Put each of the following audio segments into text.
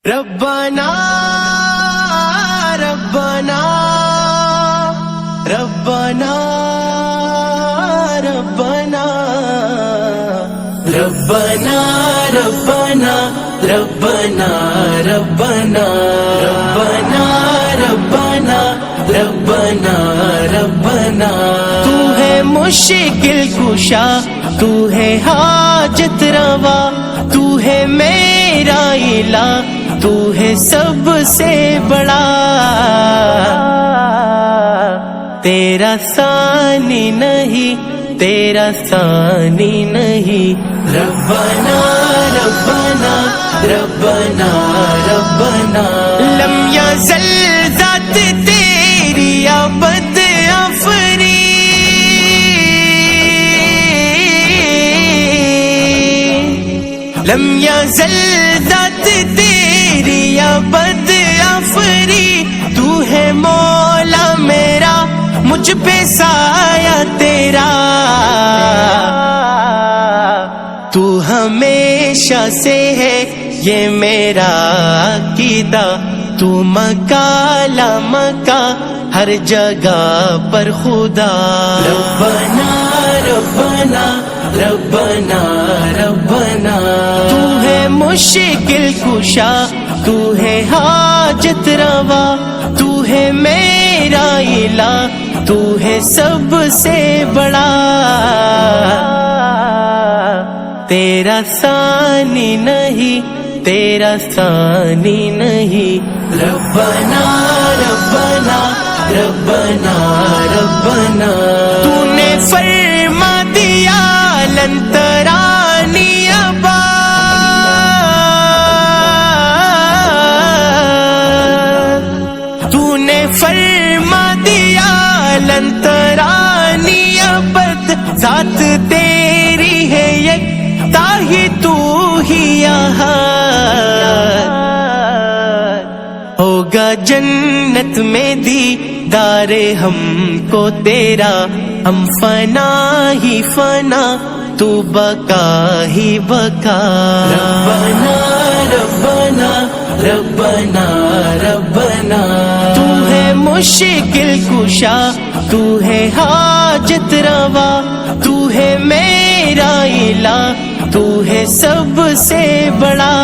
ربنا ربنا ربنا ربنا ربنا ربنا ربنا ربنا ربنا ربنا ربنا ربنا تو ہے مشکل کشا، تو ہے حاجت روا، تو ہے میرا الہ، تو ہے سب سے بڑا، تیرا ثانی نہیں، تیرا ثانی نہیں۔ ربنا ربنا ربنا ربنا لم یزل ذات تیری ابد آفری، لم یزل ذات تیری ابد آفری، تو ہے مولا میرا، مجھ پہ سایہ تیرا، تو ہمیشہ سے ہے یہ میرا عقیدہ، تو مکہ لا مکہ ہر جگہ پر خدا۔ ربنا ربنا ربنا ربنا تو ہے مشکل کشا، تو ہے حاجت روا، تو ہے میرا الہ، تو ہے سب سے بڑا، تیرا ثانی نہیں، تیرا ثانی نہیں۔ ربنا ربنا ربنا ربنا تو نے فرما دیا لن ترانی ابا، تو نے فرما دیا لن ترانی ابد، ذات تیری ہے یکتا ہی، تو ہی احد، ہوگا جنت میں دیدار ہم کو تیرا، ہم فنا ہی فنا، تو بقا ہی بقا۔ ربنا ربنا ربنا ربنا تو ہے مشکل کشا، تو ہے حاجت روا، تو ہے میرا الہ، تو ہے سب سے بڑا،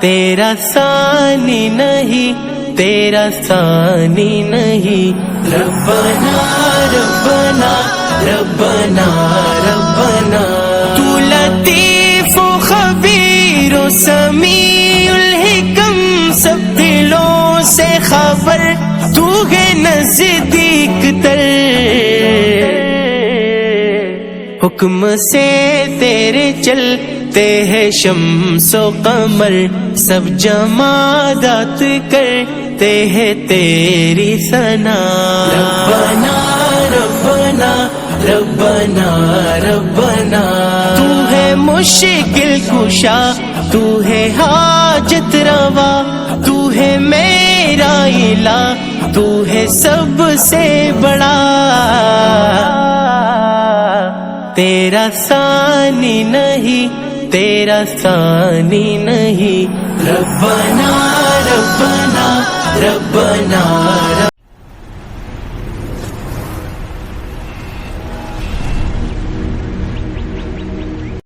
تیرا ثانی نہیں، تیرا ثانی نہیں۔ ربنا ربنا ربنا ربنا تو لطیف و خبیر و سمیع الحکم، سب دلوں سے خبر، تو ہے نزدیک تر، حکم سے تیرے چلتے ہیں شمس و قمر، سب جمادات کرتے ہیں تیری ثنا۔ ربنا ربنا ربنا ربنا تو ہے مشکل کشا، تو ہے حاجت روا، تو ہے میرا الہ، تو ہے سب سے بڑا، تیرا ثانی نہیں، تیرا ثانی نہیں۔ ربنا ربنا ربنا